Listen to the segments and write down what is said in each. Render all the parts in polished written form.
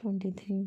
23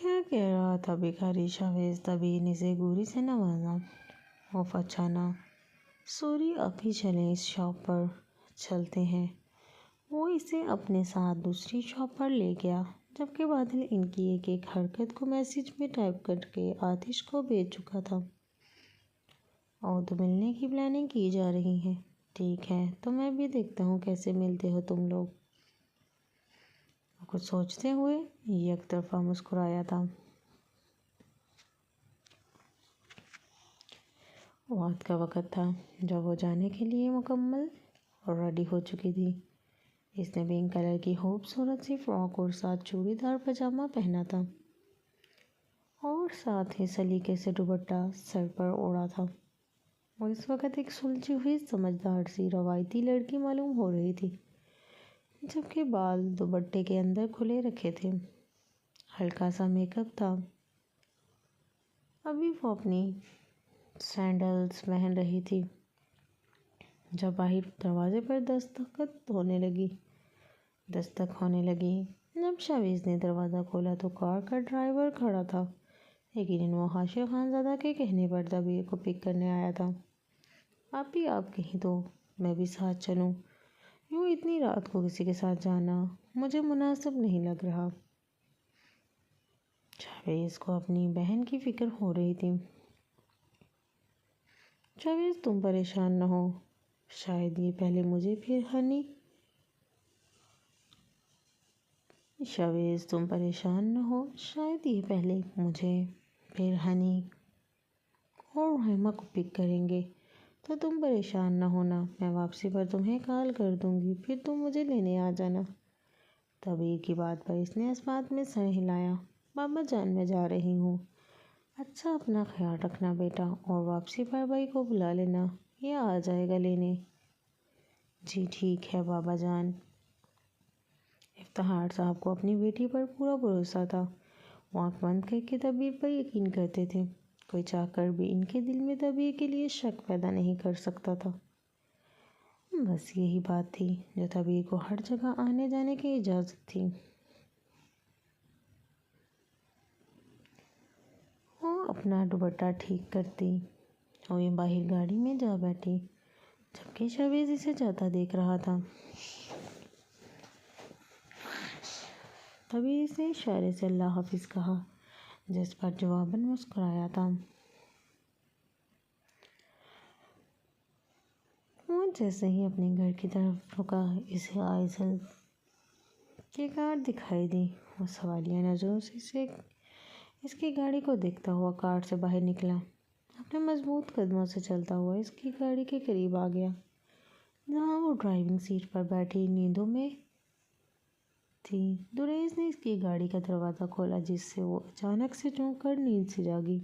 کیا کہہ رہا تھا بھکاری شاویز؟ تبھی اسے گوری سے نوازا۔ اوف اچھا نا، سوری اب ہی چلیں، اس شاپ پر چلتے ہیں۔ وہ اسے اپنے ساتھ دوسری شاپ پر لے گیا، جبکہ بادل ان کی ایک ایک حرکت کو میسج میں ٹائپ کر کے آتش کو بھیج چکا تھا۔ اور تو ملنے کی پلاننگ کی جا رہی ہے، ٹھیک ہے تو میں بھی دیکھتا ہوں کیسے ملتے ہو تم لوگ۔ کچھ سوچتے ہوئے یک طرفہ مسکرایا تھا۔ رات کا وقت تھا جب وہ جانے کے لیے مکمل اور ریڈی ہو چکی تھی۔ اس نے پنک کلر کی خوبصورت سی فراک اور ساتھ چوڑی دار پاجامہ پہنا تھا اور ساتھ ہی سلیقے سے دوپٹہ سر پر اوڑھا تھا۔ وہ اس وقت ایک سلجھی ہوئی سمجھدار سی روایتی لڑکی معلوم ہو رہی تھی، جبکہ بال دوپٹے کے اندر کھلے رکھے تھے۔ ہلکا سا میک اپ تھا۔ ابھی وہ اپنی سینڈلز پہن رہی تھی جب باہر دروازے پر دستک ہونے لگی۔ جب شاویز نے دروازہ کھولا تو کار کا ڈرائیور کھڑا تھا۔ یقیناً وہ حاشر خان زادہ کے کہنے پر تبیر کو پک کرنے آیا تھا۔ آپ کہیں تو میں بھی ساتھ چلوں؟ یوں اتنی رات کو کسی کے ساتھ جانا مجھے مناسب نہیں لگ رہا۔ شاویز کو اپنی بہن کی فکر ہو رہی تھی۔ شاویز تم پریشان نہ ہو، شاید یہ پہلے مجھے پھر ہنی اور رحمہ کو پک کریں گے، تو تم پریشان نہ ہونا، میں واپسی پر تمہیں کال کر دوں گی، پھر تم مجھے لینے آ جانا۔ تبیر کی بات پر اس نے اس بات میں سر ہلایا۔ بابا جان میں جا رہی ہوں۔ اچھا اپنا خیال رکھنا بیٹا، اور واپسی پر بھائی کو بلا لینا، یہ آ جائے گا لینے۔ جی ٹھیک ہے بابا جان۔ افتخار صاحب کو اپنی بیٹی پر پورا بھروسہ تھا۔ وہ آنکھ بند کر کے تبیر پر یقین کرتے تھے۔ کوئی چاہ کر بھی ان کے دل میں تبیر کے لیے شک پیدا نہیں کر سکتا تھا۔ بس یہی بات تھی جو تبیر کو ہر جگہ آنے جانے کی اجازت تھی۔ وہ اپنا دوپٹہ ٹھیک کرتی ہوئی باہر گاڑی میں جا بیٹھی، جبکہ شاویز اسے جاتا دیکھ رہا تھا۔ تبیر اس نے اشارے سے اللہ حافظ کہا، جس پر جواباً مسکرایا تھا۔ وہ جیسے ہی اپنے گھر کی طرف رکا، اسے آئزل کی کار دکھائی دی۔ وہ سوالیہ نظروں سے اس کی گاڑی کو دیکھتا ہوا کار سے باہر نکلا۔ اپنے مضبوط قدموں سے چلتا ہوا اس کی گاڑی کے قریب آ گیا، جہاں وہ ڈرائیونگ سیٹ پر بیٹھی نیندوں میں تھی۔ دریز نے اس کی گاڑی کا دروازہ کھولا، جس سے وہ اچانک سے چونک کر نیند سے جاگی،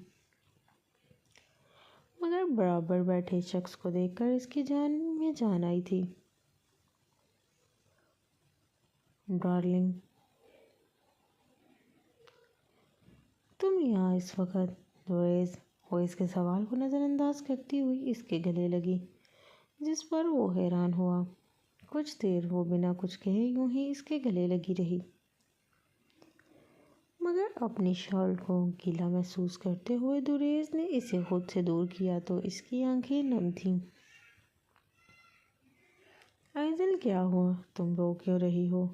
مگر برابر بیٹھے شخص کو دیکھ کر اس کی جان میں جان آئی تھی۔ ڈارلنگ، تم یہاں اس وقت؟ دریز وہ اس کے سوال کو نظر انداز کرتی ہوئی اس کے گلے لگی، جس پر وہ حیران ہوا۔ کچھ دیر وہ بنا کچھ کہے یوں ہی اس کے گلے لگی رہی، مگر اپنی شال کو گیلا محسوس کرتے ہوئے دریز نے اسے خود سے دور کیا تو اس کی آنکھیں نم تھیں۔ آئزل کیا ہوا؟ تم رو کیوں رہی ہو؟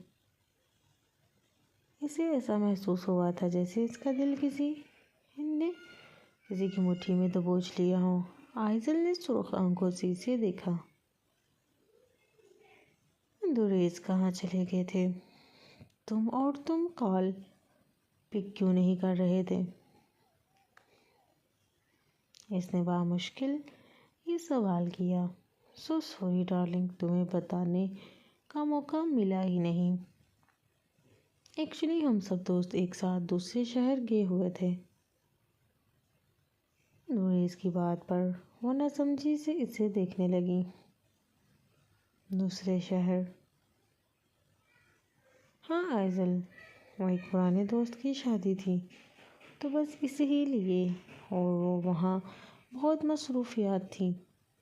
اسے ایسا محسوس ہوا تھا جیسے اس کا دل کسی کی مٹھی میں دبوچ لیا ہو۔ آئزل نے سرخ آنکھوں سے اسے دیکھا۔ دریز کہاں چلے گئے تھے تم کال پک کیوں نہیں کر رہے تھے؟ اس نے بامشکل یہ سوال کیا۔ سو سوری ڈارلنگ، تمہیں بتانے کا موقع ملا ہی نہیں۔ ایکچولی ہم سب دوست ایک ساتھ دوسرے شہر گئے ہوئے تھے۔ دریز کی بات پر وہ نہ سمجھی سے اسے دیکھنے لگی۔ دوسرے شہر؟ ہاں آئزل، وہ ایک پرانے دوست کی شادی تھی، تو بس اسی ہی لیے، اور وہ وہاں بہت مصروفیات تھیں،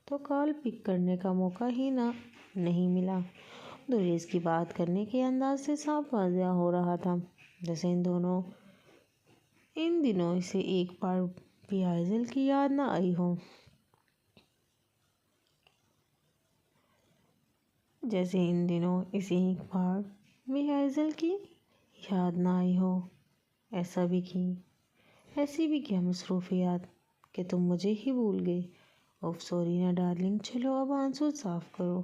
تو کال پک کرنے کا موقع ہی نہیں ملا۔ دریز کی بات کرنے کے انداز سے صاف واضح ہو رہا تھا جیسے ان دونوں ان دنوں اسے ایک بار بھی آئزل کی یاد نہ آئی ہو، جیسے ان دنوں اسے ایک بار بھی آئزل کی یاد نہ آئی ہو۔ ایسی بھی کیا مصروفیات کہ تم مجھے ہی بھول گئے۔ اوف سوری نا ڈارلنگ، چلو اب آنسو صاف کرو۔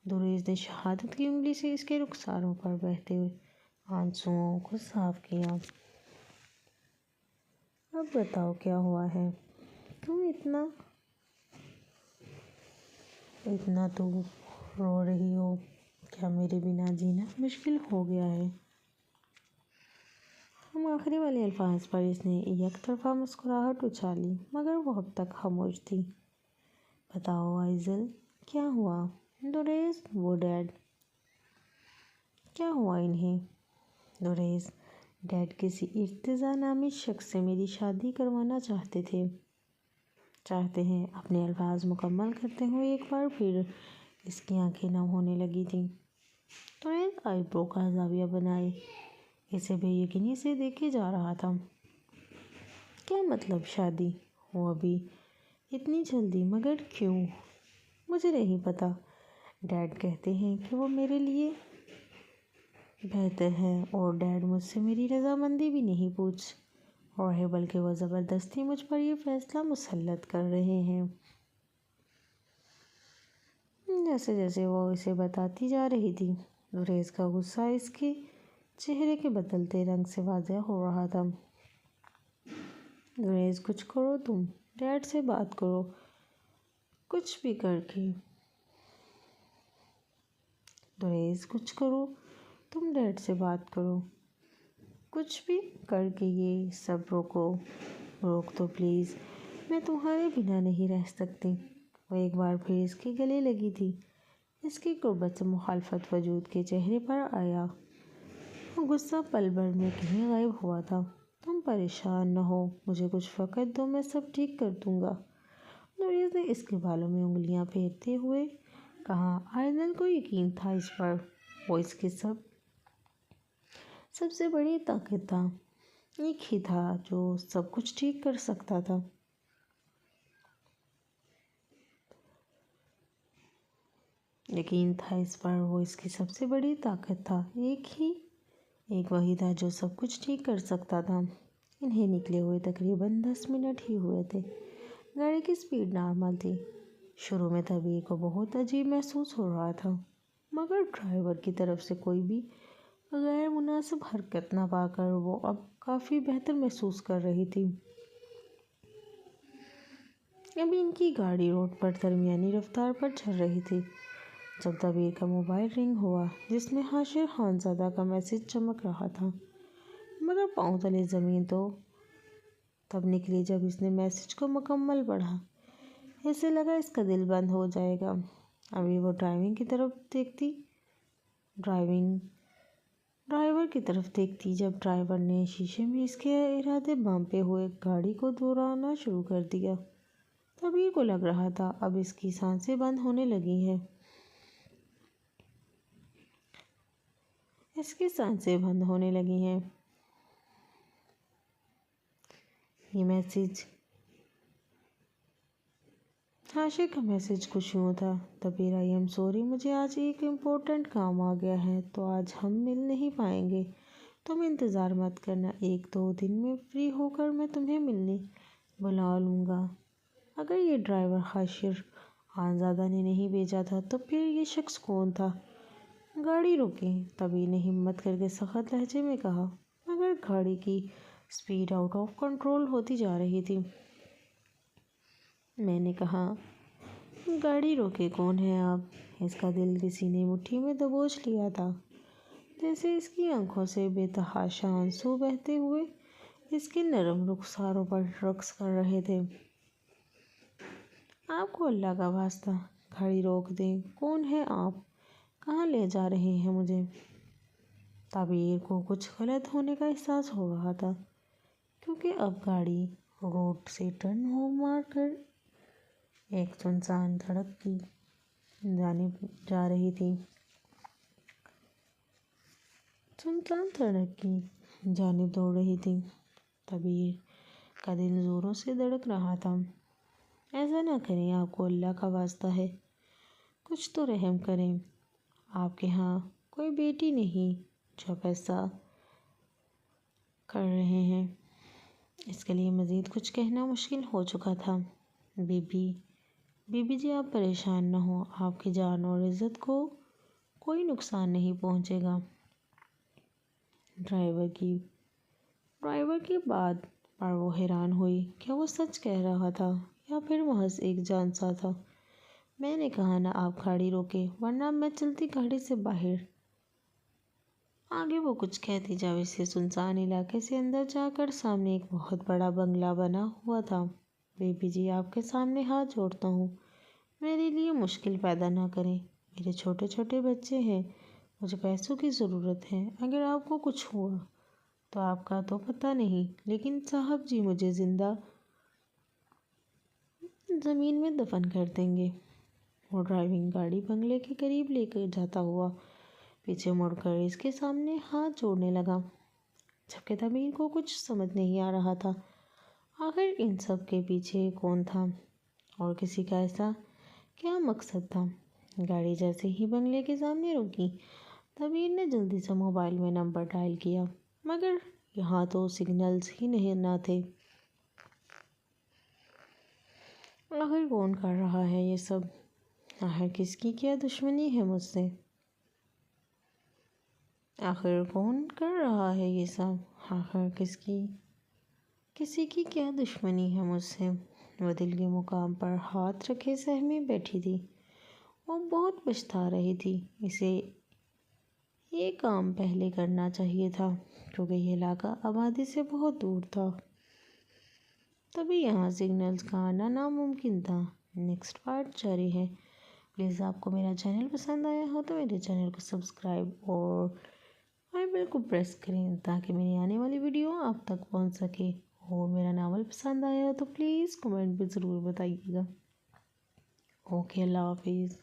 دریز نے شہادت کی انگلی سے اس کے رخساروں پر بہتے ہوئے آنسوؤں کو صاف کیا۔ اب بتاؤ کیا ہوا ہے؟ تم اتنا تو رو رہی ہو، کیا میرے بنا جینا مشکل ہو گیا ہے؟ ہم آخری والے الفاظ پر اس نے یک طرفہ مسکراہٹ اچھالی، مگر وہ اب تک خاموش تھی۔ بتاؤ آئزل، کیا ہوا؟ دوریز، وہ ڈیڈ۔ کیا ہوا انہیں؟ دوریز، ڈیڈ کسی ارتضیٰ نامی شخص سے میری شادی کروانا چاہتے ہیں۔ اپنے الفاظ مکمل کرتے ہوئے ایک بار پھر اس کی آنکھیں نم ہونے لگی تھیں۔ دوریز آئی برو کا زاویہ بنائے اسے بے یقینی سے دیکھے جا رہا تھا۔ کیا مطلب شادی؟ وہ ابھی اتنی جلدی؟ مگر کیوں؟ مجھے نہیں پتا۔ ڈیڈ کہتے ہیں کہ وہ میرے لیے بہتر ہے، اور ڈیڈ مجھ سے میری رضامندی بھی نہیں پوچھ رہے، بلکہ وہ زبردستی مجھ پر یہ فیصلہ مسلط کر رہے ہیں۔ جیسے جیسے وہ اسے بتاتی جا رہی تھی، دوریز کا غصہ اس کے چہرے کے بدلتے رنگ سے واضح ہو رہا تھا۔ دوریز، کچھ کرو، تم ڈیڈ سے بات کرو، کچھ بھی کر کے۔ دوریز، کچھ کرو، تم ڈیڈ سے بات کرو، کچھ بھی کر کے یہ سب روک دو پلیز، میں تمہارے بنا نہیں رہ سکتی۔ وہ ایک بار پھر اس کے گلے لگی تھی۔ اس کی قربت سے مخالفت وجود کے چہرے پر آیا۔ وہ غصہ پل بھر میں کہیں غائب ہوا تھا۔ تم پریشان نہ ہو، مجھے کچھ وقت دو، میں سب ٹھیک کر دوں گا۔ دوریز نے اس کے بالوں میں انگلیاں پھیرتے ہوئے کہا۔ آئزل کو یقین تھا اس پر، وہ اس کی سب سے بڑی طاقت تھا، ایک ہی تھا جو سب کچھ ٹھیک کر سکتا تھا۔ یقین تھا اس پر، وہ اس کی سب سے بڑی طاقت تھا، ایک وہی تھا جو سب کچھ ٹھیک کر سکتا تھا۔ انہیں نکلے ہوئے تقریباً 10 منٹ ہی ہوئے تھے۔ گاڑی کی سپیڈ نارمل تھی۔ شروع میں طبیعت کو بہت عجیب محسوس ہو رہا تھا، مگر ڈرائیور کی طرف سے کوئی بھی غیر مناسب حرکت نہ پا کر وہ اب کافی بہتر محسوس کر رہی تھی۔ ابھی ان کی گاڑی روڈ پر درمیانی رفتار پر چل رہی تھی جب دبیر کا موبائل رنگ ہوا، جس میں حاشر خانزادہ کا میسج چمک رہا تھا۔ مگر پاؤں تلے زمین تو تب نکلی جب اس نے میسج کو مکمل پڑھا۔ اسے لگا اس کا دل بند ہو جائے گا۔ ابھی وہ ڈرائیور کی طرف دیکھتی جب ڈرائیور نے شیشے میں اس کے ارادے بھانپتے ہوئے گاڑی کو دوڑانا شروع کر دیا۔ دبیر کو لگ رہا تھا اب اس کی سانسیں بند ہونے لگی ہیں۔ یہ میسج حاشر کا میسج کچھ یوں تھا: دبیر، آئی ایم سوری، مجھے آج ایک امپورٹنٹ کام آ گیا ہے، تو آج ہم مل نہیں پائیں گے۔ تم انتظار مت کرنا، 1-2 دن میں فری ہو کر میں تمہیں ملنے بلا لوں گا۔ اگر یہ ڈرائیور حاشر خانزادہ نے نہیں بھیجا تھا تو پھر یہ شخص کون تھا؟ گاڑی روکیں، دبیر نے ہمت کر کے سخت لہجے میں کہا، مگر گاڑی کی سپیڈ آؤٹ آف کنٹرول ہوتی جا رہی تھی۔ میں نے کہا، گاڑی روکے، کون ہیں آپ؟ اس کا دل کسی نے مٹھی میں دبوچ لیا تھا، جیسے اس کی آنکھوں سے بے تحاشا آنسو بہتے ہوئے اس کے نرم رخساروں پر رقص کر رہے تھے۔ آپ کو اللہ کا واسطہ گاڑی روک دیں، کون ہیں آپ؟ کہاں لے جا رہے ہیں مجھے؟ دبیر کو کچھ غلط ہونے کا احساس ہو رہا تھا، کیونکہ اب گاڑی روڈ سے ٹرن مار کر ایک سنسان سڑک کی جانب دوڑ رہی تھی۔ طبیر کا دل زوروں سے دھڑک رہا تھا۔ ایسا نہ کریں، آپ کو اللہ کا واسطہ ہے، کچھ تو رحم کریں۔ آپ کے ہاں کوئی بیٹی نہیں جو پیسہ کر رہے ہیں۔ اس کے لیے مزید کچھ کہنا مشکل ہو چکا تھا۔ بی بی جی آپ پریشان نہ ہوں، آپ کی جان اور عزت کو کوئی نقصان نہیں پہنچے گا۔ ڈرائیور کی بات پر وہ حیران ہوئی۔ کیا وہ سچ کہہ رہا تھا یا پھر محض ایک جانسا تھا؟ میں نے کہا نا آپ گاڑی روکیں ورنہ میں چلتی گاڑی سے باہر۔ آگے وہ کچھ کہتی جاوید سے سنسان علاقے سے اندر جا کر سامنے ایک بہت بڑا بنگلہ بنا ہوا تھا۔ بی جی آپ کے سامنے ہاتھ جوڑتا ہوں، میرے لیے مشکل پیدا نہ کریں، میرے چھوٹے چھوٹے بچے ہیں، مجھے پیسوں کی ضرورت ہے۔ اگر آپ کو کچھ ہوا تو آپ کا تو پتہ نہیں، لیکن صاحب جی مجھے زندہ زمین میں دفن کر دیں گے۔ وہ ڈرائیونگ گاڑی بنگلے کے قریب لے کر جاتا ہوا پیچھے مڑ کر اس کے سامنے ہاتھ جوڑنے لگا، جبکہ طبیر کو کچھ سمجھ نہیں آ رہا تھا۔ آخر ان سب کے پیچھے کون تھا اور کسی کا ایسا کیا مقصد تھا؟ گاڑی جیسے ہی بنگلے کے سامنے رکی، طبیر نے جلدی سے موبائل میں نمبر ڈائل کیا، مگر یہاں تو سگنلز ہی نہ تھے۔ آخر کون کر رہا ہے یہ سب؟ آخر کس کی کیا دشمنی ہے مجھ سے؟ آخر کون کر رہا ہے یہ سب؟ آخر کسی کی کیا دشمنی ہے مجھ سے؟ وہ دل کے مقام پر ہاتھ رکھے سہمی بیٹھی تھی۔ وہ بہت پچھتا رہی تھی، اسے یہ کام پہلے کرنا چاہیے تھا کیونکہ یہ علاقہ آبادی سے بہت دور تھا، تبھی یہاں سگنلز کا آنا ناممکن تھا۔ نیکسٹ پارٹ جاری ہے۔ پلیز آپ کو میرا چینل پسند آیا ہو تو میرے چینل کو سبسکرائب اور آئی بیل کو پریس کریں تاکہ میری آنے والی ویڈیو آپ تک پہنچ سکے، اور میرا ناول پسند آیا ہو تو پلیز کمنٹ میں ضرور بتائیے گا۔ اوکے، اللہ حافظ۔